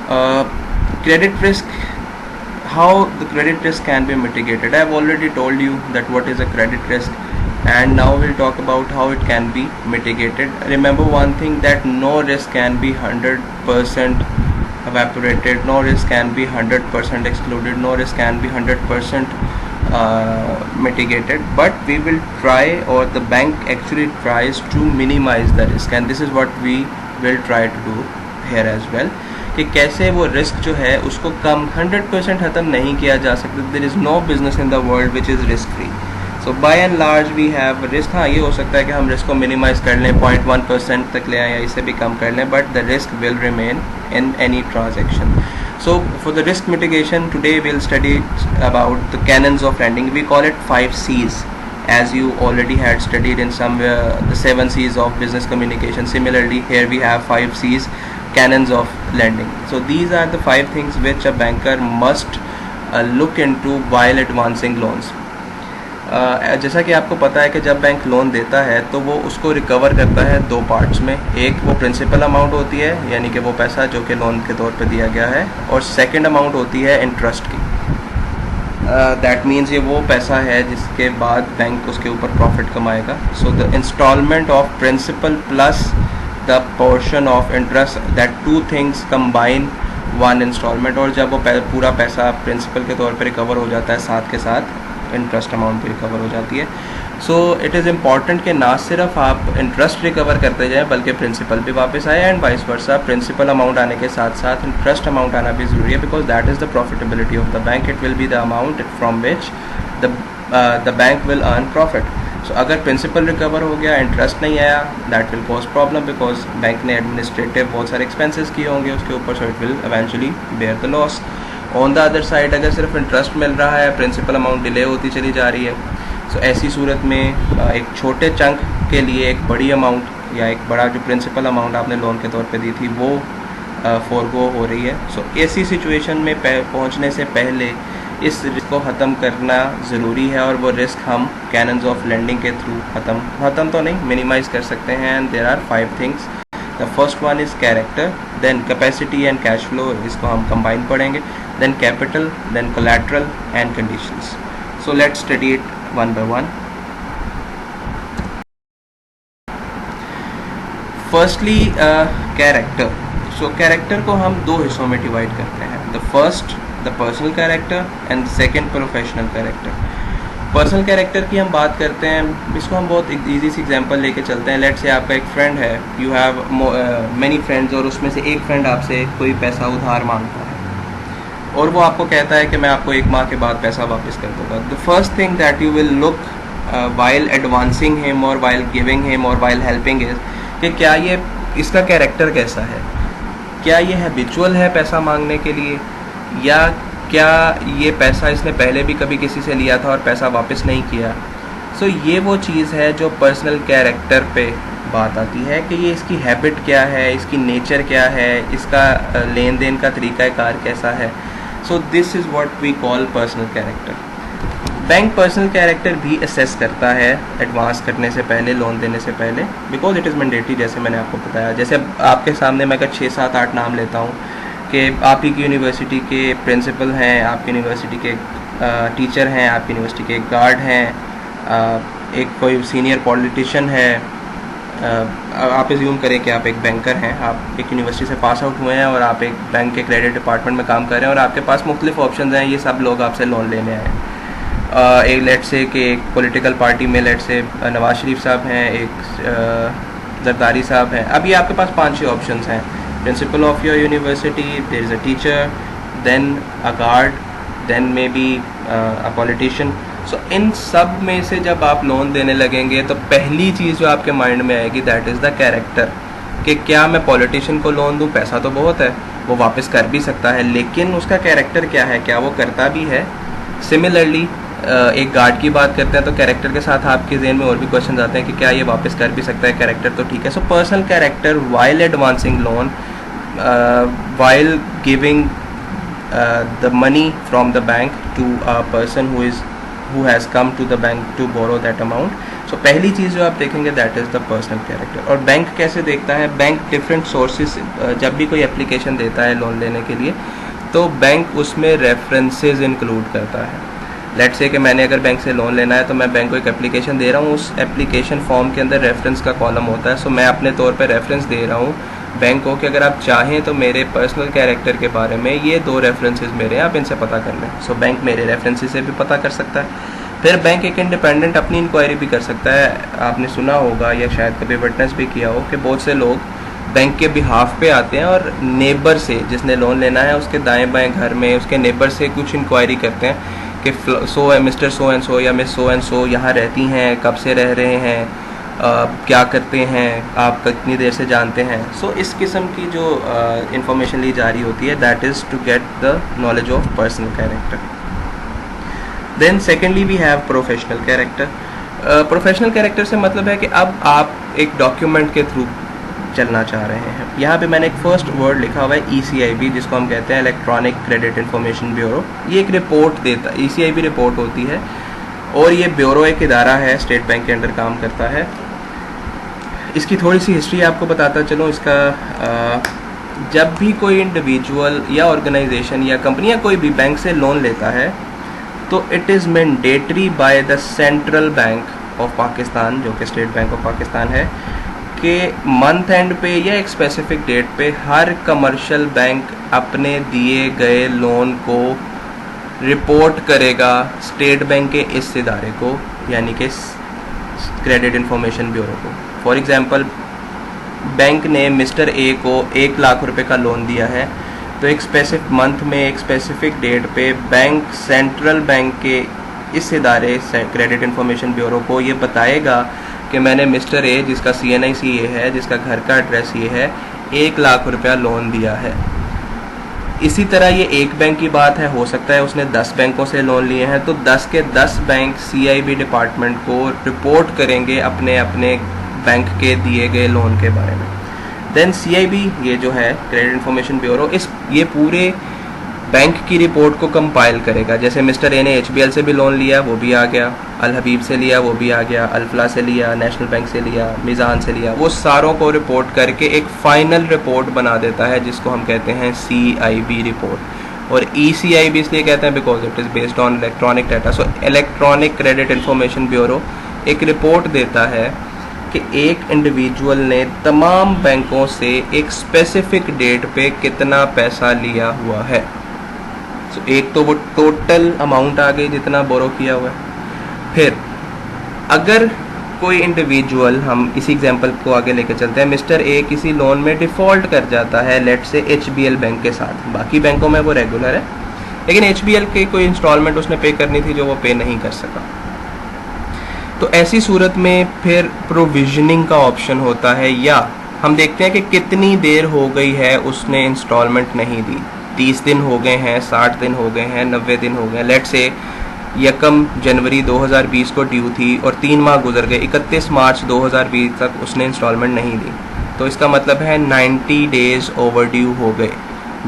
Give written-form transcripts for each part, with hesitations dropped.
Credit risk, how the credit risk can be mitigated. I have already told you that what is a credit risk, and now we'll talk about how it can be mitigated. Remember one thing, that no risk can be 100% evaporated, no risk can be 100% excluded, no risk can be 100% mitigated, but we will try, or the bank actually tries to minimize the risk, and this is what we will try to do here as well, कि कैसे वो risk जो है उसको कम 100% ख़त्म नहीं किया जा सकता. There is no business in the world which is risk free. So by and large we have risk. हाँ, ये हो सकता है कि हम रिस्क को मिनिमाइज़ कर लें, 0.1% तक ले आएँ या इससे भी कम कर लें, but the risk will remain in any transaction. So for the risk mitigation, today we'll study about the canons of lending. We call it 5 C's, as you already had studied in somewhere the 7 C's of business communication. Similarly, here we have 5 C's, canons of lending. So these are the 5 things which a banker must look into while advancing loans. जैसा कि आपको पता है कि जब bank loan देता है तो वो उसको रिकवर करता है 2 पार्ट्स में. एक वो प्रिंसिपल अमाउंट होती है, यानी कि वो पैसा जो कि लोन के तौर पे दिया गया है, और सेकंड अमाउंट होती है इंटरेस्ट की. दैट मीन्स ये वो पैसा है जिसके बाद बैंक उसके ऊपर प्रॉफिट कमाएगा. So the instalment of principal plus the portion of interest, that 2 things combine 1 instalment. और जब वो पूरा पैसा प्रिंसिपल के तौर पे रिकवर हो जाता है, साथ के साथ इंटरेस्ट अमाउंट भी रिकवर हो जाती है. सो इट इज़ इम्पॉर्टेंट कि ना सिर्फ आप इंटरेस्ट रिकवर करते जाएं बल्कि प्रिंसिपल भी वापस आए, and vice versa. Principal amount आने के साथ साथ इंटरेस्ट अमाउंट आना भी ज़रूरी है, because that is the profitability of the bank. It will be the amount from which the bank will earn profit. So अगर प्रिंसिपल रिकवर हो गया, इंटरेस्ट नहीं आया, that will cause problem, because bank ने एडमिनिस्ट्रेटिव बहुत सारे expenses किए होंगे उसके ऊपर. So it will eventually bear the loss. On the other side, अगर सिर्फ इंटरेस्ट मिल रहा है, प्रिंसिपल अमाउंट डिले होती चली जा रही है, सो ऐसी सूरत में एक छोटे चंक के लिए एक बड़ी अमाउंट या एक बड़ा जो प्रिंसिपल अमाउंट आपने लोन के तौर पे दी थी वो फोरगो हो रही है. सो ऐसी सिचुएशन में पहुंचने से पहले इस रिस्क को ख़त्म करना ज़रूरी है, और वो रिस्क हम कैनन्स ऑफ लेंडिंग के थ्रू ख़त्म तो नहीं, मिनिमाइज़ कर सकते हैं. And there are 5 things. The first one is character, then capacity and cash flow, इसको हम कंबाइन पढ़ेंगे, then capital, then collateral and conditions. So let's study it one by one. Firstly, character. So character को हम 2 हिस्सों में divide करते हैं. The first, the personal character, and the second, professional character. Personal character की हम बात करते हैं, इसको हम बहुत एक ईजी सी एग्जांपल लेके चलते हैं. लेट्स से आपका एक फ्रेंड है, यू हैव मेनी फ्रेंड्स, और उसमें से एक फ्रेंड आपसे कोई पैसा उधार मांगता है और वो आपको कहता है कि मैं आपको 1 माह के बाद पैसा वापस कर दूँगा. The first thing that you will look while advancing him और वाइल गिविंग हिम और वाइल हेल्पिंग इज कि क्या ये इसका कैरेक्टर कैसा है, क्या ये हैबिचुअल है पैसा मांगने के लिए, या क्या ये पैसा इसने पहले भी कभी किसी से लिया था और पैसा वापस नहीं किया. सो ये वो चीज़ है जो पर्सनल कैरेक्टर पे बात आती है कि ये इसकी हैबिट क्या है, इसकी नेचर क्या है, इसका लेन देन का तरीक़ाकार कैसा है. So this is what we call personal character. Bank personal character भी असेस करता है एडवांस करने से पहले, लोन देने से पहले, बिकॉज इट इज़ मैंडेटरी. जैसे मैंने आपको बताया, जैसे आपके सामने मैं अगर 6, 7, 8 नाम लेता हूँ कि आप ही की यूनिवर्सिटी के प्रिंसिपल हैं, आपकी यूनिवर्सिटी के टीचर हैं, आपकी यूनिवर्सिटी के गार्ड हैं, एक कोई सीनियर पॉलिटिशियन है, आप एज्यूम करें कि आप एक बैंकर हैं, आप एक यूनिवर्सिटी से पास आउट हुए हैं और आप एक बैंक के क्रेडिट डिपार्टमेंट में काम कर रहे हैं और आपके पास मुख्तलिफ ऑप्शन हैं. ये सब लोग आपसे लोन लेने आए हैं. एक लेट से कि एक पॉलिटिकल पार्टी में लेट से नवाज शरीफ साहब हैं, एक जरदारी साहब हैं. अब ये आपके पास 5-6 ऑप्शन हैं. Principal of your university, there is a teacher, then a guard, then may be a politician. So इन सब में से जब आप लोन देने लगेंगे तो पहली चीज़ जो आपके माइंड में आएगी दैट इज़ द कैरेक्टर, कि क्या मैं पॉलिटिशियन को लोन दूं, पैसा तो बहुत है, वो वापस कर भी सकता है, लेकिन उसका कैरेक्टर क्या है, क्या वो करता भी है. सिमिलरली एक गार्ड की बात करते हैं तो कैरेक्टर के साथ आपके जहन में और भी क्वेश्चन आते हैं कि क्या ये वापस कर भी सकता है, कैरेक्टर तो ठीक है. So personal character while advancing loan, while giving the money from the bank to a person who has come to the bank to borrow that amount. So सो पहली चीज़ जो आप देखेंगे that is the personal character. और bank कैसे देखता है, bank different sources, जब भी कोई एप्लीकेशन देता है लोन लेने के लिए तो बैंक उसमें रेफरेंसेस इंक्लूड करता है। लेट्स से कि मैंने अगर बैंक से लोन लेना है तो मैं बैंक को एक एप्लीकेशन दे रहा हूँ, उस एप्लीकेशन फॉर्म के अंदर रेफरेंस का कॉलम होता है। सो मैं अपने तौर पे रेफरेंस दे रहा हूँ बैंक को कि अगर आप चाहें तो मेरे पर्सनल कैरेक्टर के बारे में ये 2 रेफरेंसेस मेरे हैं, आप इनसे पता कर लें। सो बैंक मेरे रेफरेंसेस से भी पता कर सकता है। फिर बैंक एक इंडिपेंडेंट अपनी इंक्वायरी भी कर सकता है। आपने सुना होगा या शायद कभी विटनेस भी किया हो कि बहुत से लोग बैंक के बिहाफ पे आते हैं और नेबर से, जिसने लोन लेना है उसके दाएं बाएं घर में उसके नेबर से कुछ इंक्वायरी करते हैं कि मिस्टर सो एंड सो या मिस सो एंड सो यहाँ रहती हैं, कब से रह रहे हैं, क्या करते हैं, आप कितनी देर से जानते हैं। सो इस किस्म की जो इंफॉर्मेशन ली जा रही होती है that is to get the knowledge of personal character. Then secondly we have professional character. Professional character से मतलब है कि अब आप एक डॉक्यूमेंट के थ्रू चलना चाह रहे हैं। यहाँ पे मैंने एक फर्स्ट वर्ड लिखा हुआ है ECIB, जिसको हम कहते हैं इलेक्ट्रॉनिक क्रेडिट इंफॉर्मेशन ब्यूरो। ये एक रिपोर्ट देता है, ECIB रिपोर्ट होती है और ये ब्यूरो एक इदारा है, स्टेट बैंक के अंडर काम करता है। इसकी थोड़ी सी हिस्ट्री आपको बताता चलो। इसका जब भी कोई इंडिविजुअल या ऑर्गेनाइजेशन या कंपनी या कोई भी बैंक से लोन लेता है तो it is mandatory by the central bank of Pakistan, जो कि स्टेट बैंक ऑफ पाकिस्तान है, कि मंथ एंड पे या एक स्पेसिफिक डेट पे हर कमर्शियल बैंक अपने दिए गए लोन को रिपोर्ट करेगा स्टेट बैंक के इस इदारे को, यानी कि क्रेडिट इंफॉर्मेशन ब्यूरो को। फॉर एग्जांपल बैंक ने मिस्टर ए को 1 लाख रुपए का लोन दिया है तो एक स्पेसिफिक मंथ में एक स्पेसिफिक डेट पे बैंक सेंट्रल बैंक के इस इदारे क्रेडिट इंफॉर्मेशन ब्यूरो को ये बताएगा कि मैंने मिस्टर ए, जिसका CNIC ये है, जिसका घर का एड्रेस ये है, 1 लाख रुपया लोन दिया है। इसी तरह ये एक बैंक की बात है, हो सकता है उसने 10 बैंकों से लोन लिए हैं तो 10 के 10 बैंक CIB डिपार्टमेंट को रिपोर्ट करेंगे अपने अपने बैंक के दिए गए लोन के बारे में। देन CIB ये जो है क्रेडिट इंफॉर्मेशन ब्यूरो, ये पूरे बैंक की रिपोर्ट को कंपाइल करेगा। जैसे मिस्टर ए ने HBL से भी लोन लिया, वो भी आ गया, अल हबीब से लिया, वो भी आ गया, अल्फला से लिया, नेशनल बैंक से लिया, मिज़ान से लिया, वो सारों को रिपोर्ट करके एक फाइनल रिपोर्ट बना देता है जिसको हम कहते हैं CIB रिपोर्ट। और ECIB इसलिए कहते हैं because it is based on electronic data. So electronic credit information bureau एक रिपोर्ट देता है कि एक इंडिविजुअल ने तमाम बैंकों से एक स्पेसिफिक डेट पे कितना पैसा लिया हुआ है। सो एक तो वो टोटल अमाउंट आ गई जितना बोरो किया हुआ है। फिर अगर कोई इंडिविजुअल, हम इसी एग्जांपल को आगे लेके चलते हैं, मिस्टर ए किसी लोन में डिफ़ॉल्ट कर जाता है लेट से HBL बैंक के साथ, बाकी बैंकों में वो रेगुलर है लेकिन HBL के कोई इंस्टॉलमेंट उसने पे करनी थी जो वो पे नहीं कर सका, तो ऐसी सूरत में फिर प्रोविजनिंग का ऑप्शन होता है, या हम देखते हैं कि कितनी देर हो गई है उसने इंस्टॉलमेंट नहीं दी। 30 दिन हो गए हैं, 60 दिन हो गए हैं, 90 दिन हो गए। लेट्स से 1 जनवरी 2020 को ड्यू थी और 3 माह गुजर गए, 31 मार्च 2020 तक उसने इंस्टॉलमेंट नहीं दी, तो इसका मतलब है 90 डेज ओवर ड्यू हो गए,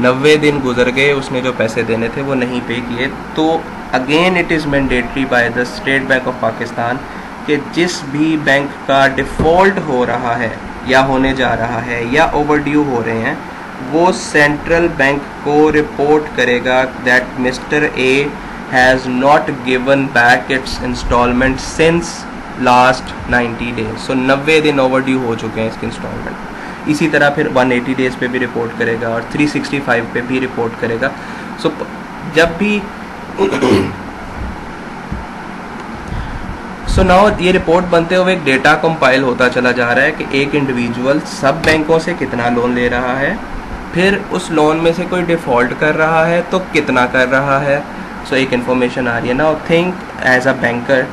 90 दिन गुजर गए, उसने जो पैसे देने थे वो नहीं पे किए। तो again it is mandatory by the state bank of Pakistan कि जिस भी बैंक का डिफ़ॉल्ट हो रहा है या होने जा रहा है या ओवर ड्यू हो रहे हैं, वो सेंट्रल बैंक को रिपोर्ट करेगा that mister A has not given back its instalment since last 90 days. So 90 दिन ओवर ड्यू हो चुके हैं इसके इंस्टॉलमेंट। इसी तरह फिर 180 डेज़ पे भी रिपोर्ट करेगा और 365 पे भी रिपोर्ट करेगा। सो जब भी सो नाउ ये रिपोर्ट बनते हुए एक डेटा कंपाइल होता चला जा रहा है कि एक इंडिविजुअल सब बैंकों से कितना लोन ले रहा है, फिर उस लोन में से कोई डिफ़ॉल्ट कर रहा है तो कितना कर रहा है। सो एक इन्फॉर्मेशन आ रही है। Now think as a banker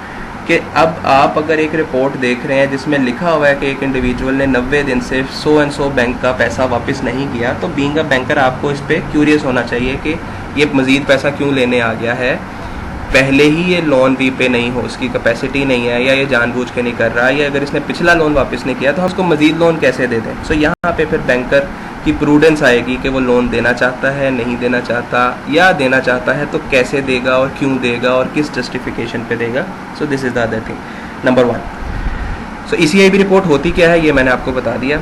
कि अब आप अगर एक रिपोर्ट देख रहे हैं जिसमें लिखा हुआ है कि एक इंडिविजुअल ने 90 दिन से सो एंड सो बैंक का पैसा वापस नहीं किया, तो बीइंग अ बैंकर आपको इस पर क्यूरियस होना चाहिए कि ये मज़ीद पैसा क्यों लेने आ गया है। पहले ही ये लोन रीपे नहीं हो, इसकी कैपेसिटी नहीं है, या ये जानबूझ के नहीं कर रहा, या अगर इसने पिछला लोन वापस नहीं किया तो हम उसको मज़ीद लोन कैसे दे दें। सो यहाँ पे फिर बैंकर की प्रूडेंस आएगी कि वो लोन देना चाहता है, नहीं देना चाहता, या देना चाहता है तो कैसे देगा और क्यों देगा और किस जस्टिफिकेशन पे देगा। सो this is the other thing. Number 1 so ECIB report होती क्या है ये मैंने आपको बता दिया,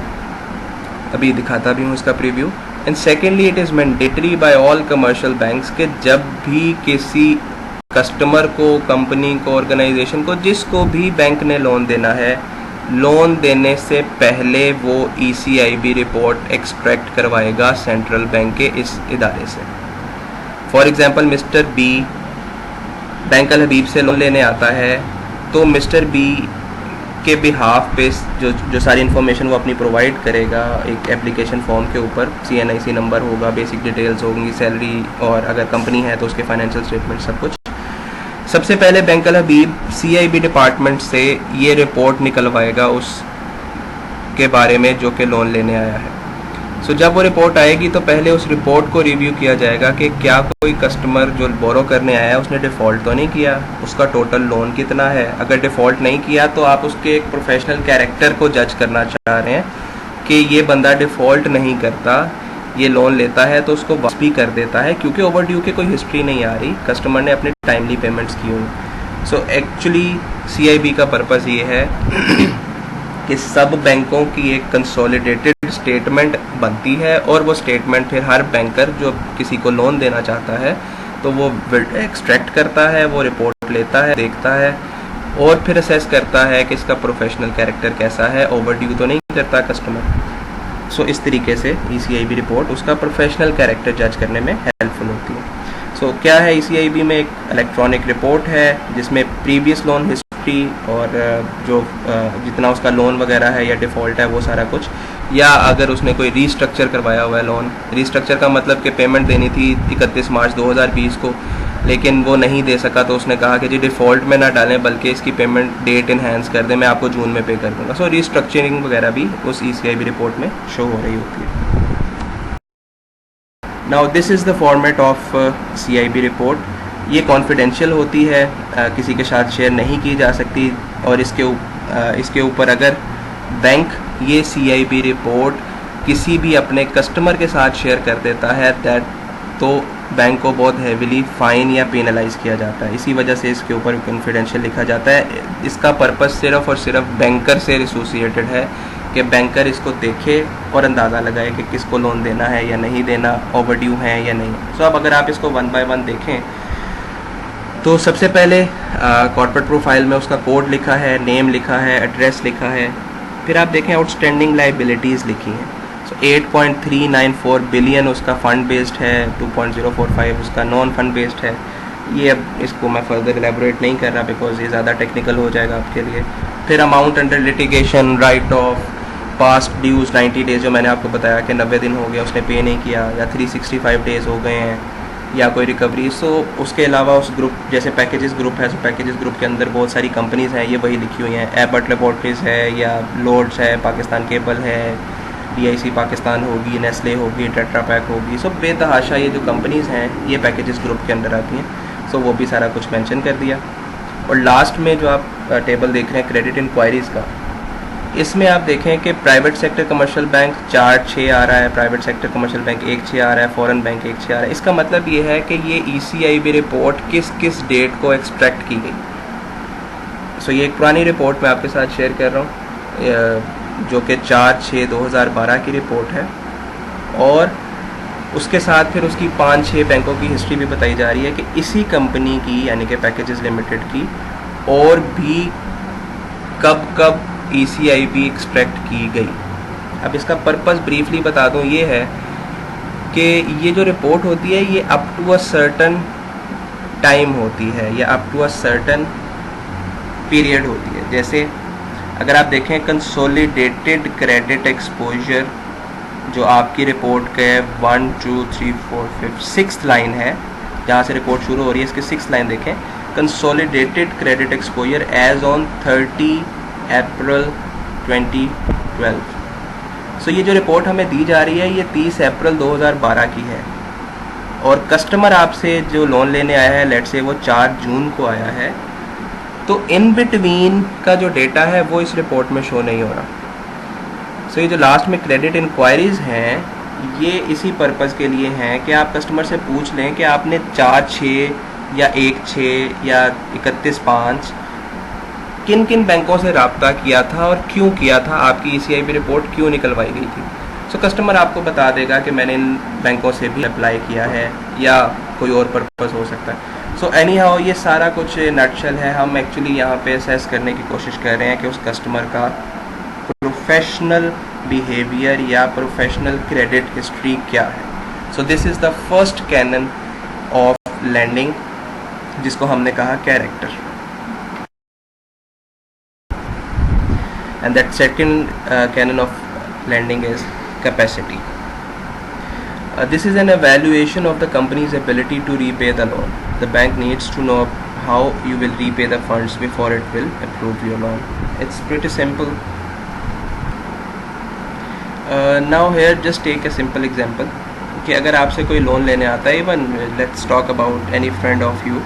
अभी दिखाता भी हूँ इसका preview. And secondly it is mandatory by all commercial banks के जब भी किसी कस्टमर को, कंपनी को, ऑर्गेनाइजेशन को, जिसको भी बैंक ने लोन देना है, लोन देने से पहले वो ECIB रिपोर्ट एक्सट्रैक्ट करवाएगा सेंट्रल बैंक के इस इदारे से। For example mister B bank Al Habib से लोन लेने आता है, तो मिस्टर बी के बिहाफ पे जो सारी इन्फॉर्मेशन वो अपनी प्रोवाइड करेगा एक एप्लीकेशन फॉर्म के ऊपर, CNIC नंबर होगा, बेसिक डिटेल्स होंगी, सैलरी, और अगर कंपनी है तो उसके फाइनेंशियल स्टेटमेंट, सब कुछ। सबसे पहले बैंक अल हबीब CIB डिपार्टमेंट से ये रिपोर्ट निकलवाएगा उस के बारे में जो कि लोन लेने आया है। सो जब वो रिपोर्ट आएगी तो पहले उस रिपोर्ट को रिव्यू किया जाएगा कि क्या कोई कस्टमर जो बोरो करने आया है उसने डिफ़ॉल्ट तो नहीं किया, उसका टोटल लोन कितना है। अगर डिफ़ॉल्ट नहीं किया तो आप उसके एक प्रोफेशनल कैरेक्टर को जज करना चाह रहे हैं कि ये बंदा डिफ़ॉल्ट नहीं करता, ये लोन लेता है तो उसको वापस भी कर देता है, क्योंकि ओवरड्यू की कोई हिस्ट्री नहीं आ रही, कस्टमर ने अपने टाइमली पेमेंट्स की हुई। सो एक्चुअली CIB का पर्पज़ ये है कि सब बैंकों की एक कंसोलिडेटेड स्टेटमेंट बनती है, और वो स्टेटमेंट फिर हर बैंकर जो किसी को लोन देना चाहता है तो वो एक्सट्रैक्ट करता है, वो रिपोर्ट लेता है, देखता है, और फिर असेस करता है कि इसका प्रोफेशनल कैरेक्टर कैसा है, ओवरड्यू तो नहीं करता कस्टमर। सो इस तरीके से ECIB रिपोर्ट उसका प्रोफेशनल कैरेक्टर जज करने में हेल्पफुल होती है। सो क्या है ECIB में, एक इलेक्ट्रॉनिक रिपोर्ट है जिसमें प्रीवियस लोन हिस्ट्री और जो जितना उसका लोन वगैरह है या डिफ़ॉल्ट है वो सारा कुछ, या अगर उसने कोई रीस्ट्रक्चर करवाया हुआ है लोन, रीस्ट्रक्चर का मतलब कि पेमेंट देनी थी 31 मार्च 2020 को लेकिन वो नहीं दे सका, तो उसने कहा कि जी डिफ़ॉल्ट में ना डालें बल्कि इसकी पेमेंट डेट इन्हेंस कर दें, मैं आपको जून में पे कर दूंगा। सो रीस्ट्रक्चरिंग वगैरह भी उस ECIB रिपोर्ट में शो हो रही होती है। Now this is the format of CIB report. ये कॉन्फिडेंशियल होती है, किसी के साथ शेयर नहीं की जा सकती, और इसके ऊपर अगर बैंक ये CIB रिपोर्ट किसी भी अपने कस्टमर के साथ शेयर कर देता है दैट तो बैंक को बहुत हैविली फ़ाइन या पेनलाइज किया जाता है। इसी वजह से इसके ऊपर कॉन्फिडेंशियल लिखा जाता है। इसका पर्पस सिर्फ़ और सिर्फ बैंकर से एसोसिएटेड है कि बैंकर इसको देखे और अंदाज़ा लगाए कि किसको लोन देना है या नहीं देना, ओवरड्यू है या नहीं। सो अब अगर आप इसको 1 बाय 1 देखें तो सबसे पहले कॉर्पोरेट प्रोफाइल में उसका कोड लिखा है, नेम लिखा है, एड्रेस लिखा है, फिर आप देखें आउटस्टैंडिंग लाइबिलिटीज़ लिखी हैं। सो 8.394 बिलियन उसका फंड बेस्ड है, 2.045 उसका नॉन फंड बेस्ड है। ये अब इसको मैं फर्दर एलेबोरेट नहीं कर रहा बिकॉज ये ज़्यादा टेक्निकल हो जाएगा आपके लिए। फिर amount under litigation, write off, past dues 90 days, जो मैंने आपको बताया कि 90 दिन हो गया उसने पे नहीं किया, या 365 डेज हो गए हैं, या कोई रिकवरी। सो उसके अलावा उस ग्रुप जैसे पैकेजेस ग्रुप है, सो पैकेजेस ग्रुप के अंदर बहुत सारी कंपनीज़ हैं, ये वही लिखी हुई हैं, एबर्ट लेबॉर्ट्रीज है, या लोड्स है, पाकिस्तान केबल है, DIC पाकिस्तान होगी, नेस्ले होगी, टेट्रा पैक होगी। सो बेतहाशा ये जो कंपनीज़ हैं ये पैकेजेस ग्रुप के अंदर आती हैं। सो वो भी सारा कुछ मेंशन कर दिया। और लास्ट में जो आप टेबल देख रहे हैं क्रेडिट इंक्वायरीज़ का, इसमें आप देखें कि प्राइवेट सेक्टर कमर्शियल बैंक 4.6 आ रहा है, प्राइवेट सेक्टर कमर्शियल बैंक 1.6 आ रहा है, फॉरेन बैंक 1.6 आ रहा है। इसका मतलब ये है कि ये ECIB रिपोर्ट किस किस डेट को एक्सट्रैक्ट की गई। सो ये एक पुरानी रिपोर्ट मैं आपके साथ शेयर कर रहा हूँ जो कि 4/6/2012 की रिपोर्ट है, और उसके साथ फिर उसकी 5-6 बैंकों की हिस्ट्री भी बताई जा रही है कि इसी कंपनी की यानी कि पैकेजेस लिमिटेड की और भी कब कब ECIB एक्सट्रैक्ट की गई। अब इसका पर्पस ब्रीफली बता दूं, ये है कि ये जो रिपोर्ट होती है ये up to a certain time होती है या up to a certain period होती है। जैसे अगर आप देखें कंसोलिडेटेड क्रेडिट एक्सपोजर जो आपकी रिपोर्ट के 1 2 3 4 5 6th लाइन है, जहाँ से रिपोर्ट शुरू हो रही है, इसकी 6th लाइन देखें, consolidated credit exposure as on 30 April 2012। So ये जो रिपोर्ट हमें दी जा रही है ये 30 अप्रैल 2012 की है, और कस्टमर आपसे जो लोन लेने आया है लेट से वो 4 जून को आया है, तो इन बिटवीन का जो डेटा है वो इस रिपोर्ट में शो नहीं हो रहा। सो ये जो लास्ट में क्रेडिट इंक्वायरीज़ हैं ये इसी पर्पज़ के लिए हैं कि आप कस्टमर से पूछ लें कि आपने 4/6 या 1/6 या 31/5 किन किन बैंकों से रब्ता किया था और क्यों किया था, आपकी ECIB रिपोर्ट क्यों निकलवाई गई थी। सो कस्टमर आपको बता देगा कि मैंने इन बैंकों से भी अप्लाई किया है या कोई और पर्पज़ हो सकता है। सो एनी हाउ ये सारा कुछ नटशल है। हम एक्चुअली यहाँ पे असेस करने की कोशिश कर रहे हैं कि उस कस्टमर का प्रोफेशनल बिहेवियर या प्रोफेशनल क्रेडिट हिस्ट्री क्या है। So this is the first canon of lending, जिसको हमने कहा character. And that second canon of lending is capacity. This is an evaluation of the company's ability to repay the loan. The bank needs to know how you will repay the funds before it will approve your loan. It's pretty simple. Now here just take a simple example कि अगर आपसे कोई loan लेने आता है, even let's talk about any friend of you,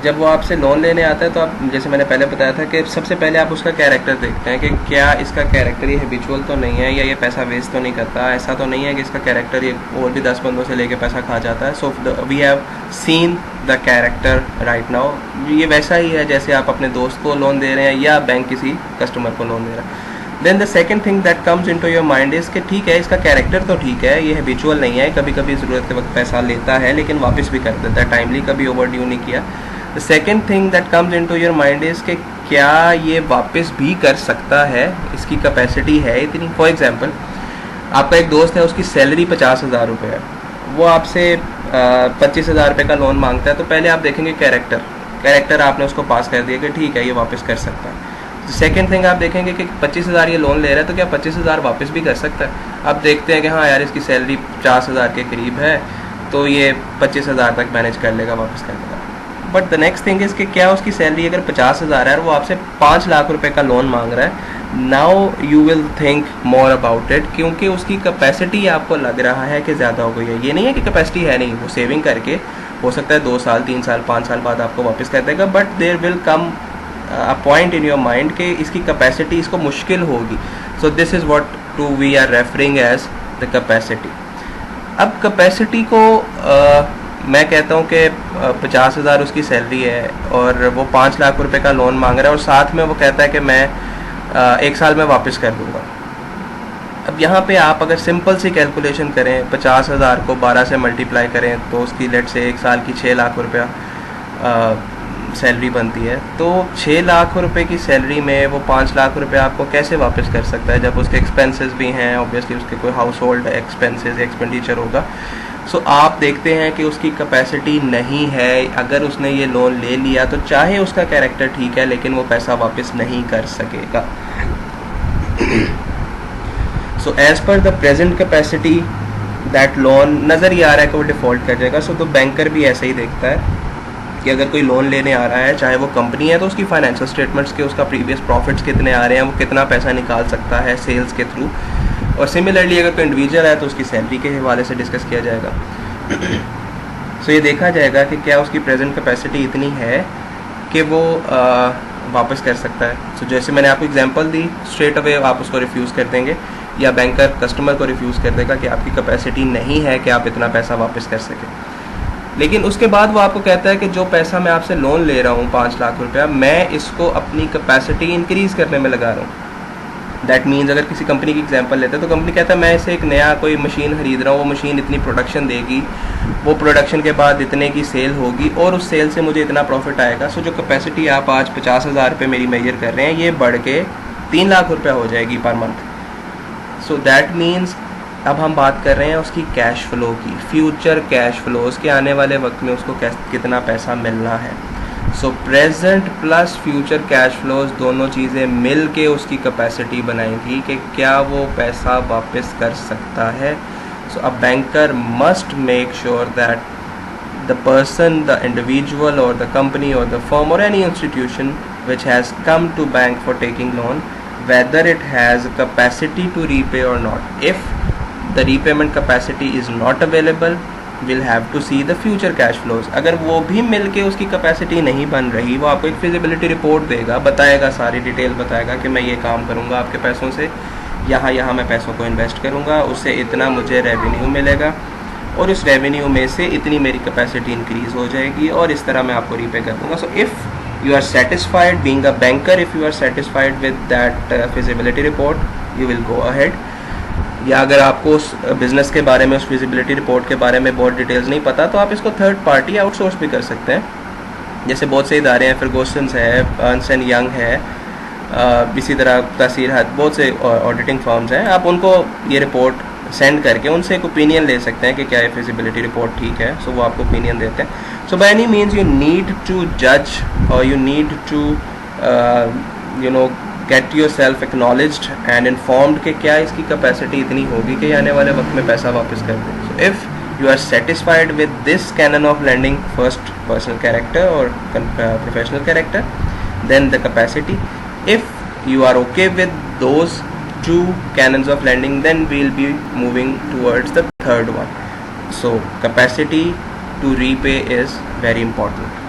जब वो आपसे लोन लेने आता है तो आप, जैसे मैंने पहले बताया था कि सबसे पहले आप उसका कैरेक्टर देखते हैं कि क्या इसका कैरेक्टर ये हैबिचुअल तो नहीं है या ये पैसा वेस्ट तो नहीं करता, ऐसा तो नहीं है कि इसका कैरेक्टर ये और भी 10 बंदों से लेके पैसा खा जाता है। So we have seen the character right now. ये वैसा ही है जैसे आप अपने दोस्त को लोन दे रहे हैं या बैंक किसी कस्टमर को लोन दे रहा है। Then the second thing that comes into your mind is कि ठीक है, इसका कैरेक्टर तो ठीक है, ये हैबिचुअल नहीं है, कभी कभी ज़रूरत के वक्त पैसा लेता है लेकिन वापस भी कर देता है टाइमली, कभी ओवर ड्यू नहीं किया। The second thing that comes into your mind is कि क्या ये वापस भी कर सकता है, इसकी कैपेसिटी है इतनी। फॉर एग्जाम्पल, आपका एक दोस्त है, उसकी सैलरी 50,000 रुपये है, वो आपसे 25,000 रुपये का लोन मांगता है, तो पहले आप देखेंगे कैरेक्टर आपने उसको पास कर दिया कि ठीक है ये वापस कर सकता है। सेकेंड थिंग आप देखेंगे कि 25,000 ये लोन ले रहा है तो क्या 25,000 वापस भी कर सकता है। आप देखते हैं कि हाँ यार, इसकी सैलरी 50,000 के करीब है तो ये 25,000 तक मैनेज कर लेगा, वापस कर लेगा। But the next thing is कि क्या उसकी सैलरी अगर 50,000 है और वो आपसे 5 लाख रुपए का लोन मांग रहा है, now you will think more about it, क्योंकि उसकी कैपेसिटी आपको लग रहा है कि ज़्यादा हो गई है। ये नहीं है कि कैपेसिटी है नहीं, वो सेविंग करके हो सकता है 2 साल 3 साल 5 साल बाद आपको वापस कर देगा, but there will come a point in your mind कि इसकी कैपेसिटी इसको मुश्किल होगी। So this is what to we are referring as the capacity. अब कैपेसिटी को मैं कहता हूँ कि 50,000 उसकी सैलरी है और वो 5 लाख रुपए का लोन मांग रहा है और साथ में वो कहता है कि मैं 1 साल में वापस कर दूँगा। अब यहाँ पे आप अगर सिंपल सी कैलकुलेशन करें, 50,000 को 12 से मल्टीप्लाई करें तो उसकी लेट से 1 साल की 6 लाख रुपया सैलरी बनती है। तो 6 लाख रुपए की सैलरी में वो 5 लाख रुपए आपको कैसे वापस कर सकता है, जब उसके एक्सपेंसेस भी हैं, ऑब्वियसली उसके कोई हाउस होल्ड एक्सपेंसेस एक्सपेंडिचर होगा। सो आप देखते हैं कि उसकी कैपेसिटी नहीं है। अगर उसने ये लोन ले लिया तो चाहे उसका कैरेक्टर ठीक है लेकिन वो पैसा वापस नहीं कर सकेगा। So as per the present capacity that loan नज़र ही आ रहा है कि वो डिफ़ॉल्ट कर जाएगा। सो तो बैंकर भी ऐसे ही देखता है कि अगर कोई लोन लेने आ रहा है, चाहे वो कंपनी है, तो उसकी फाइनेंशियल स्टेटमेंट्स के उसका प्रीवियस प्रॉफिट्स कितने आ रहे हैं, वो कितना पैसा निकाल सकता है सेल्स के थ्रू। और सिमिलरली अगर कोई इंडिविजुअल है तो उसकी सैलरी के हवाले से डिस्कस किया जाएगा। सो ये देखा जाएगा कि क्या उसकी प्रेजेंट कैपेसिटी इतनी है कि वो वापस कर सकता है। सो जैसे मैंने आपको एग्जांपल दी, स्ट्रेट अवे आप उसको रिफ्यूज़ कर देंगे या बैंकर कस्टमर को रिफ्यूज़ कर देगा कि आपकी कैपेसिटी नहीं है कि आप इतना पैसा वापस कर सकें। लेकिन उसके बाद वो आपको कहता है कि जो पैसा मैं आपसे लोन ले रहा हूँ 5 लाख रुपया, मैं इसको अपनी कैपेसिटी इंक्रीज़ करने में लगा रहा हूँ। दैट मीन्स अगर किसी कंपनी की एग्जांपल लेते हैं तो कंपनी कहता है मैं इसे एक नया कोई मशीन खरीद रहा हूँ, वो मशीन इतनी प्रोडक्शन देगी, वो प्रोडक्शन के बाद इतने की सेल होगी और उस सेल से मुझे इतना प्रॉफिट आएगा। सो जो कैपेसिटी आप आज 50,000 रुपये मेरी मेजर कर रहे हैं, ये बढ़ के 3 लाख रुपया हो जाएगी per month. So that means अब हम बात कर रहे हैं उसकी कैश फ्लो की, फ्यूचर कैश फ्लो, उसके आने वाले वक्त में उसको कितना पैसा मिलना है। सो present plus future cash flows दोनों चीज़ें मिल के उसकी कैपेसिटी बनाएंगी कि क्या वो पैसा वापस कर सकता है। So a banker must make sure that the person, the individual or the company or the firm or any institution which has come to bank for taking loan, whether it has capacity to repay or not. If the repayment capacity is not available, we'll have to see the future cash flows. अगर वो भी मिल के उसकी capacity नहीं बन रही, वो आपको एक फिजिबिलिटी रिपोर्ट देगा, बताएगा, सारी डिटेल बताएगा कि मैं ये काम करूँगा आपके पैसों से, यहाँ मैं पैसों को इन्वेस्ट करूँगा, उससे इतना मुझे रेवेन्यू मिलेगा और उस रेवेन्यू में से इतनी मेरी कैपेसिटी इंक्रीज़ हो जाएगी और इस तरह मैं आपको रीपे कर दूँगा। So if You are satisfied being a banker. If you are satisfied with that feasibility report, you will go ahead. या अगर आपको उस बिज़नेस के बारे में, उस फिजिबिलिटी रिपोर्ट के बारे में बहुत डिटेल्स नहीं पता, तो आप इसको थर्ड पार्टी आउटसोर्स भी कर सकते हैं। जैसे बहुत से इदारे हैं, फर्गूसन्स है, अर्नस्ट एंड यंग है, इसी तरह तहसील हद, बहुत से ऑडिटिंग फर्म्स हैं। आप उनको ये रिपोर्ट सेंड करके उनसे एक ओपिनियन ले सकते हैं कि क्या ये फिजिबिलिटी रिपोर्ट ठीक है। सो वो आपको ओपिनियन देते हैं। So by any means you need to जज और you need to get yourself acknowledged and informed कि क्या इसकी कैपेसिटी इतनी होगी कि आने वाले वक्त में पैसा वापस कर दे। So if you are satisfied with this canon of lending, first personal character और professional character, then the capacity. If you are okay with those two canons of lending, then we'll be moving towards the third one. So capacity to repay is very important.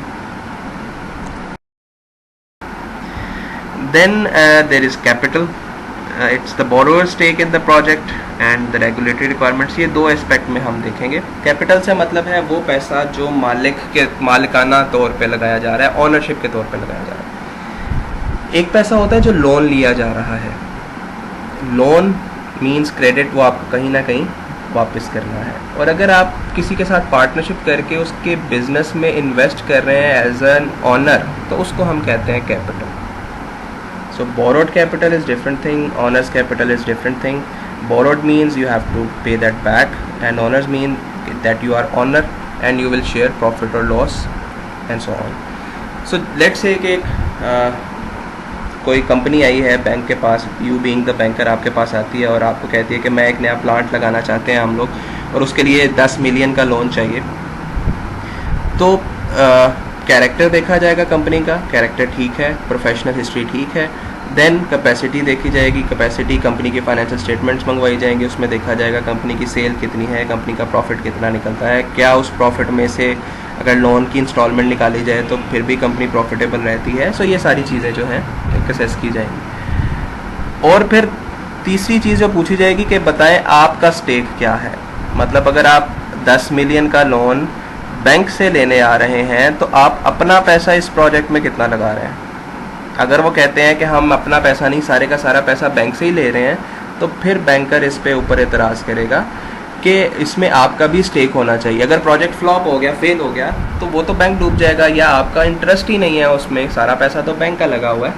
Then there is capital. It's the borrower's stake in the project and the regulatory requirements. ये दो aspect में हम देखेंगे। Capital से मतलब है वो पैसा जो मालिकाना तौर पे लगाया जा रहा है, ऑनरशिप के तौर पे लगाया जा रहा है। एक पैसा होता है जो लोन लिया जा रहा है। लोन मींस क्रेडिट, वो आपको कहीं ना कहीं वापस करना है। और अगर आप किसी के साथ पार्टनरशिप करके उसके बिजनेस में इन्वेस्ट कर रहे हैं एज एन ऑनर, तो उसको हम कहते हैं capital. So borrowed capital is different thing, owners capital is different thing. Borrowed means you have to pay that back and owners mean that you are owner and you will share profit और loss and so on. So let's say कि कोई company आई है bank के पास, you being the banker आपके पास आती है और आपको कहती है कि मैं एक नया प्लांट लगाना चाहते हैं हम लोग, और उसके लिए 10 मिलियन का लोन चाहिए। तो कैरेक्टर देखा जाएगा कंपनी का, कैरेक्टर ठीक है, प्रोफेशनल हिस्ट्री ठीक है। देन कैपेसिटी देखी जाएगी, कैपेसिटी कंपनी की फाइनेंशियल स्टेटमेंट्स मंगवाई जाएंगी, उसमें देखा जाएगा कंपनी की सेल कितनी है, कंपनी का प्रॉफिट कितना निकलता है, क्या उस प्रॉफिट में से अगर लोन की इंस्टॉलमेंट निकाली जाए तो फिर भी कंपनी प्रॉफिटेबल रहती है। सो ये सारी चीज़ें जो हैं असेस की जाएंगी। और फिर तीसरी चीज़ जो पूछी जाएगी कि बताएं आपका स्टेक क्या है। मतलब अगर आप 10 मिलियन का लोन बैंक से लेने आ रहे हैं तो आप अपना पैसा इस प्रोजेक्ट में कितना लगा रहे हैं। अगर वो कहते हैं कि हम अपना पैसा नहीं, सारे का सारा पैसा बैंक से ही ले रहे हैं, तो फिर बैंकर इस पे ऊपर एतराज़ करेगा कि इसमें आपका भी स्टेक होना चाहिए। अगर प्रोजेक्ट फ्लॉप हो गया, फेल हो गया, तो वो तो बैंक डूब जाएगा, या आपका इंटरेस्ट ही नहीं है उसमें, सारा पैसा तो बैंक का लगा हुआ है।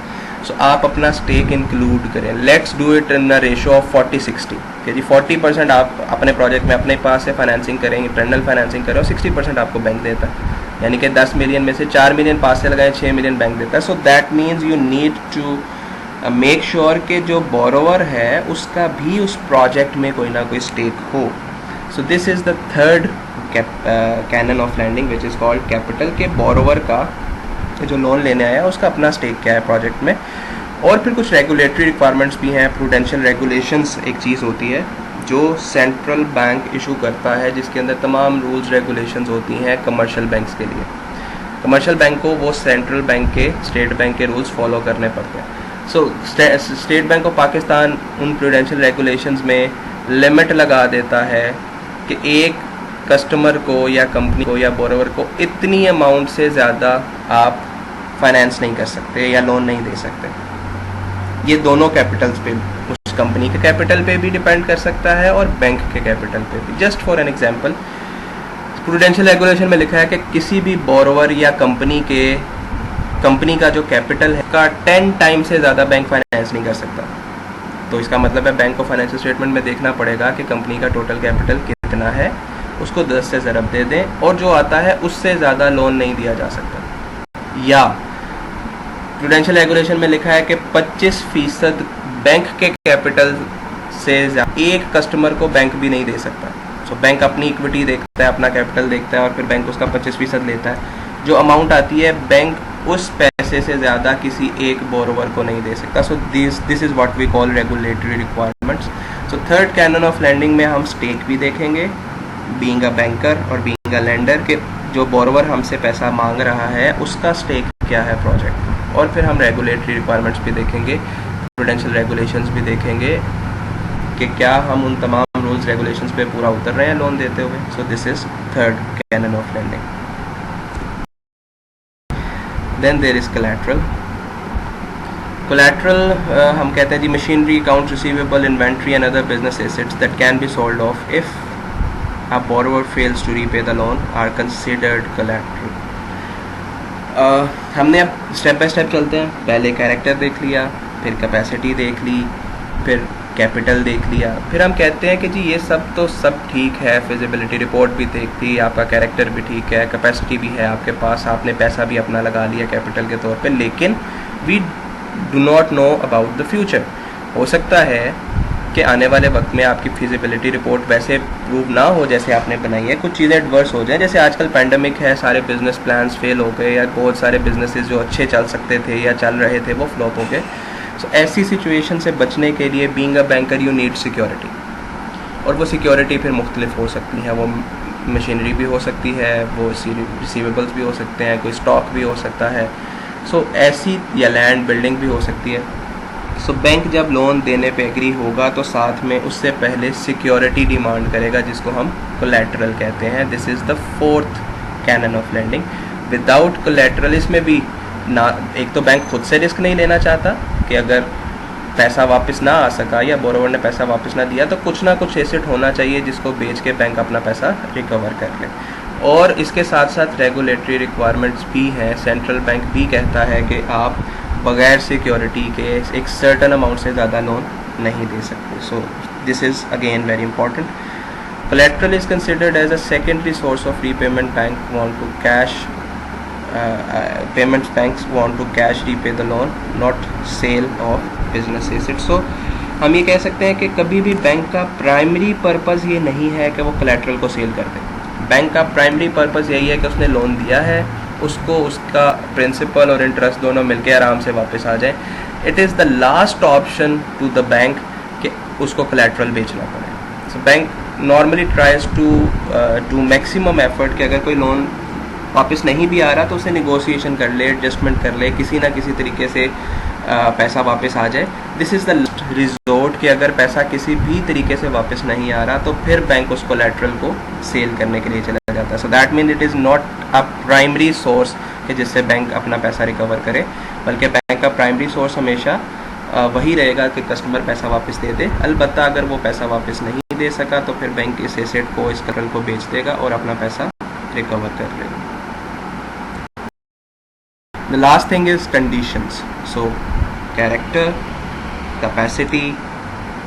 सो आप अपना स्टेक इंक्लूड करें। Let's do it in a ratio of 40-60 कि जी 40% आप अपने प्रोजेक्ट में अपने पास से फाइनेंसिंग करें, इंटरनल फाइनेंसिंग करें, और 60% आपको बैंक देता है। यानी कि 10 मिलियन में से 4 मिलियन पास से लगाएं, 6 मिलियन बैंक देता है। So that means you need to make sure कि जो बोरोवर है उसका भी उस प्रोजेक्ट में कोई ना कोई स्टेक हो। So this is the third canon of lending which is called capital, के बोरोवर का जो लोन लेने आया उसका अपना स्टेक क्या है प्रोजेक्ट में। और फिर कुछ रेगुलेटरी रिक्वायरमेंट्स भी हैं। प्रूडेंशियल रेगुलेशंस एक चीज़ होती है जो सेंट्रल बैंक इशू करता है, जिसके अंदर तमाम रूल्स रेगुलेशंस होती हैं कमर्शियल बैंक्स के लिए। कमर्शियल बैंक को वो सेंट्रल बैंक के, स्टेट बैंक के रूल्स फॉलो करने पड़ते हैं। सो स्टेट बैंक ऑफ पाकिस्तान उन प्रूडेंशियल रेगुलेशंस में लिमिट लगा देता है कि एक कस्टमर को या कंपनी को या बोरोवर को इतनी अमाउंट से ज़्यादा आप फाइनेंस नहीं कर सकते या लोन नहीं दे सकते। ये दोनों कैपिटल्स पे, उस कंपनी के कैपिटल पे भी डिपेंड कर सकता है और बैंक के कैपिटल पे भी। Just for an example, prudential regulation में लिखा है कि किसी भी बोरोवर या कंपनी का जो कैपिटल है का 10 टाइम से ज़्यादा बैंक फाइनेंस नहीं कर सकता। तो इसका मतलब है बैंक को फाइनेंशियल स्टेटमेंट में देखना पड़ेगा कि कंपनी का टोटल कैपिटल कितना है, उसको 10 से ज़रब दे दें, और जो आता है उससे ज़्यादा लोन नहीं दिया जा सकता। या प्रूडेंशियल रेगुलेशन में लिखा है कि 25% बैंक के कैपिटल से एक कस्टमर को बैंक भी नहीं दे सकता। सो बैंक अपनी इक्विटी देखता है, अपना कैपिटल देखता है, और फिर बैंक उसका 25% लेता है। जो अमाउंट आती है बैंक उस पैसे से ज़्यादा किसी एक बोरोवर को नहीं दे सकता। So this is what we call regulatory requirements. So third canon of lending में हम स्टेक भी देखेंगे, बीइंग अ बैंकर और बीइंग अ लेंडर, के जो बोरोवर हमसे पैसा मांग रहा है उसका स्टेक क्या है प्रोजेक्ट में। और फिर हम रेगुलेटरी रिक्वायरमेंट्स भी देखेंगे, प्रूडेंशियल रेगुलेशंस भी देखेंगे कि क्या हम उन तमाम रूल्स रेगुलेशंस पे पूरा उतर रहे हैं लोन देते हुए। So this is third canon of lending. Then there is collateral. Collateral हम कहते हैं जी machinery, account receivable, inventory and other business assets that can be sold off if a borrower fails to repay the loan are considered collateral। हमने अब step by step चलते हैं। पहले character देख लिया, फिर कैपेसिटी देख ली, फिर कैपिटल देख लिया, फिर हम कहते हैं कि जी ये सब तो सब ठीक है, फिजिबिलिटी रिपोर्ट भी देख ली, आपका कैरेक्टर भी ठीक है, कैपेसिटी भी है आपके पास, आपने पैसा भी अपना लगा लिया कैपिटल के तौर पे, लेकिन we do not know about the future. हो सकता है कि आने वाले वक्त में आपकी फिजिबिलिटी रिपोर्ट वैसे प्रूव ना हो जैसे आपने बनाई है, कुछ चीज़ें एडवर्स हो जाए, जैसे आजकल पैंडमिक है, सारे बिजनेस प्लान्स फेल हो गए, या बहुत सारे बिजनेसेस जो अच्छे चल सकते थे या चल रहे थे वो फ्लॉप हो गए। सो ऐसी सिचुएशन से बचने के लिए being a banker you need security, और वो सिक्योरिटी फिर मुख्तलिफ हो सकती है, वो मशीनरी भी हो सकती है, वो रिसीवेबल्स भी हो सकते हैं, कोई स्टॉक भी हो सकता है, सो ऐसी, या लैंड बिल्डिंग भी हो सकती है। सो बैंक जब लोन देने पे एग्री होगा तो साथ में उससे पहले सिक्योरिटी डिमांड करेगा, जिसको हम कोलैटरल कहते हैं। This is the fourth canon of lending. Without collateral इसमें भी ना, एक तो बैंक खुद से रिस्क नहीं लेना चाहता कि अगर पैसा वापस ना आ सका या बोरोवर ने पैसा वापस ना दिया तो कुछ ना कुछ एसेट होना चाहिए जिसको बेच के बैंक अपना पैसा रिकवर कर ले। और इसके साथ साथ रेगुलेटरी रिक्वायरमेंट्स भी हैं। सेंट्रल बैंक भी कहता है कि आप बगैर सिक्योरिटी के एक सर्टन अमाउंट से ज़्यादा लोन नहीं दे सकते। So this is again very important. Collateral is considered as a secondary source of repayment. Bank want to cash payments banks want to cash repay the loan, not sell off business asset. So हम ये कह सकते हैं कि कभी भी bank का primary purpose ये नहीं है कि वो कोलैटरल को सेल कर दे। बैंक का प्राइमरी पर्पज़ यही है कि उसने लोन दिया है, उसको उसका प्रिंसिपल और इंटरेस्ट दोनों मिलके आराम से वापस आ जाए। It is the last option to the bank कि उसको कोलैटरल बेचना पड़े। So bank normally tries to do maximum effort कि अगर कोई लोन वापस नहीं भी आ रहा तो उसे निगोशिएशन कर ले, एडजस्टमेंट कर ले, किसी ना किसी तरीके से पैसा वापस आ जाए। दिस इज़ द रिजोर्ट कि अगर पैसा किसी भी तरीके से वापस नहीं आ रहा तो फिर बैंक उस कोलैटरल को सेल करने के लिए चला जाता है। So that mean it is not a primary source कि जिससे बैंक अपना पैसा रिकवर करे, बल्कि बैंक का प्राइमरी सोर्स हमेशा वही रहेगा कि कस्टमर पैसा वापस दे दे। अलबत्ता अगर वो पैसा वापस नहीं दे सका तो फिर बैंक इस एसेट को, इस कोलैटरल को बेच देगा और अपना पैसा रिकवर कर लेगा। The last thing is conditions. So character, capacity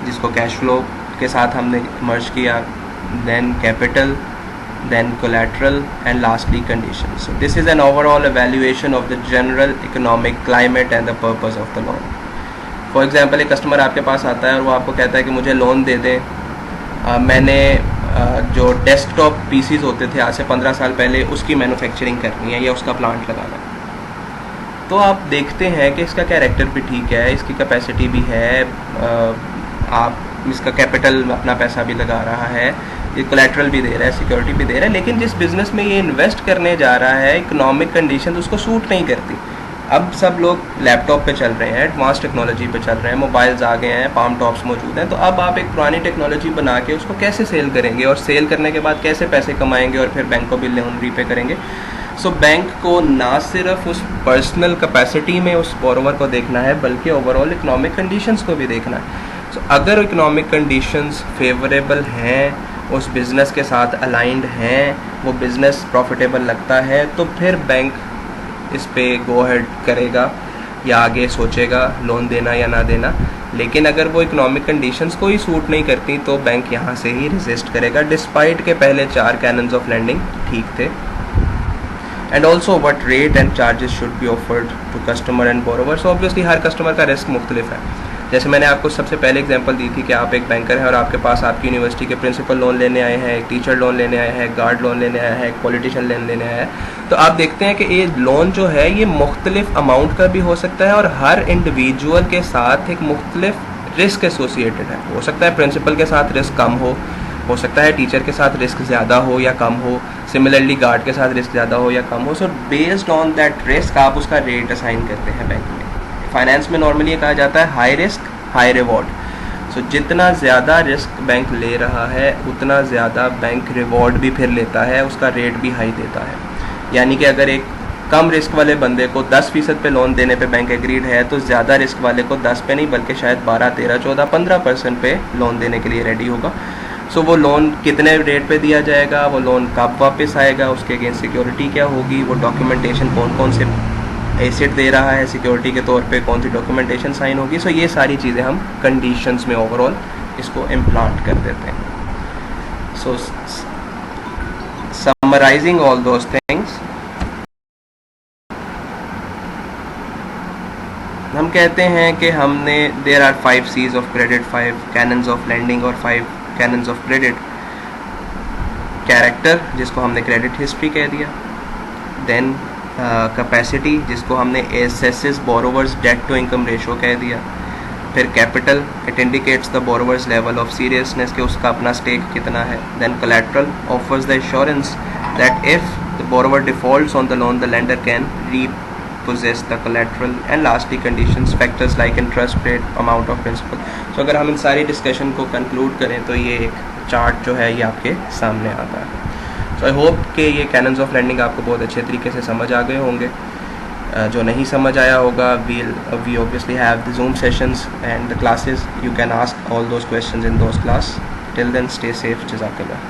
जिसको कैश फ्लो के साथ हमने मर्ज किया, then capital, then collateral and lastly conditions. So this is an overall evaluation of the general economic climate and the purpose of the loan. For example, एक customer आपके पास आता है और वो आपको कहता है कि मुझे लोन दे दें, मैंने जो डेस्कटॉप पीसीज होते थे आज से 15 साल पहले उसकी मैन्युफैक्चरिंग करनी है या उसका प्लांट लगाना है। तो आप देखते हैं कि इसका कैरेक्टर भी ठीक है, इसकी कैपेसिटी भी है, आप इसका कैपिटल अपना पैसा भी लगा रहा है, ये कोलैटरल भी दे रहा है, सिक्योरिटी भी दे रहा है, लेकिन जिस बिज़नेस में ये इन्वेस्ट करने जा रहा है इकोनॉमिक कंडीशन उसको सूट नहीं करती। अब सब लोग लैपटॉप पे चल रहे हैं, एडवांस टेक्नोलॉजी पे चल रहे हैं, मोबाइल्स आ गए हैं, पाम टॉप्स मौजूद हैं, तो अब आप एक पुरानी टेक्नोलॉजी बना के उसको कैसे सेल करेंगे और सेल करने के बाद कैसे पैसे कमाएंगे और फिर बैंक को भी लोन रीपे करेंगे। सो बैंक को ना सिर्फ उस पर्सनल कैपेसिटी में उस बोरोवर को देखना है बल्कि ओवरऑल इकोनॉमिक कंडीशंस को भी देखना है। सो अगर इकोनॉमिक कंडीशंस फेवरेबल हैं, उस बिज़नेस के साथ अलाइंड हैं, वो बिज़नेस प्रॉफिटेबल लगता है, तो फिर बैंक इस पे गो अहेड करेगा या आगे सोचेगा लोन देना या ना देना। लेकिन अगर वो इकोनॉमिक कंडीशंस को ही सूट नहीं करती तो बैंक यहाँ से ही रेजिस्ट करेगा, डिस्पाइट के पहले 4 कैनन्स ऑफ लेंडिंग ठीक थे। And also what rate and charges should be offered to customer and borrower. So obviously हर कस्टमर का रिस्क मुख्तलिफ है। जैसे मैंने आपको सबसे पहले एग्जांपल दी थी कि आप एक बैंकर हैं और आपके पास आपकी यूनिवर्सिटी के प्रिंसिपल लोन लेने आए हैं, एक टीचर लोन लेने आए हैं, एक गार्ड लोन लेने आया है, एक पॉलिटिशियन लोन लेने आया है, तो आप देखते हैं कि ये लोन जो है ये मुख्तलिफ अमाउंट का भी हो सकता है और हर इंडिविजुअल के साथ एक मुख्तलिफ रिस्क एसोसिएटेड है। हो सकता है प्रिंसिपल के साथ रिस्क कम हो सकता है टीचर के साथ रिस्क ज़्यादा हो या कम हो, सिमिलरली गार्ड के साथ रिस्क ज़्यादा हो या कम हो। So based on that risk आप उसका रेट असाइन करते हैं बैंक में। फाइनेंस में नॉर्मली ये कहा जाता है हाई रिस्क हाई रिवॉर्ड। सो जितना ज़्यादा रिस्क बैंक ले रहा है उतना ज़्यादा बैंक रिवॉर्ड भी फिर लेता है, उसका रेट भी हाई देता है। यानी कि अगर एक कम रिस्क वाले बंदे को 10% पे लोन देने पे बैंक एग्रीड है, तो ज़्यादा रिस्क वाले को 10 पे नहीं बल्कि शायद 12, 13, 14, 15% पे लोन देने के लिए रेडी होगा। सो वो लोन कितने रेट पे दिया जाएगा, वो लोन कब वापस आएगा, उसके अगेंस्ट सिक्योरिटी क्या होगी, वो डॉक्यूमेंटेशन कौन कौन से एसेट दे रहा है सिक्योरिटी के तौर पे, कौन सी डॉक्यूमेंटेशन साइन होगी। सो ये सारी चीज़ें हम कंडीशंस में ओवरऑल इसको इम्प्लांट कर देते हैं। So summarising all those things, हम कहते हैं कि हमने there are 5 C's of credit, 5 canons of lending और 5 कैनन्स ऑफ क्रेडिट। कैरेक्टर, जिसको हमने क्रेडिट हिस्ट्री कह दिया, देन कैपेसिटी, जिसको हमने assesses borrower's debt to income ratio कह दिया, फिर capital, it indicates the borrower's level of seriousness कि उसका अपना स्टेक कितना है, then collateral offers the assurance that if the borrower defaults on the loan the lender can possess the collateral, and lastly conditions, factors like interest rate, amount of principal। so अगर हम इन सारी discussion को conclude करें तो ये एक chart जो है ये आपके सामने आता है। सो आई होप कि ये कैनन्स ऑफ लेंडिंग आपको बहुत अच्छे तरीके से समझ आ गए होंगे। जो नहीं समझ आया होगा, we obviously have the Zoom sessions and the classes, you can ask all those questions in those class. Till then, stay safe, jazakallah।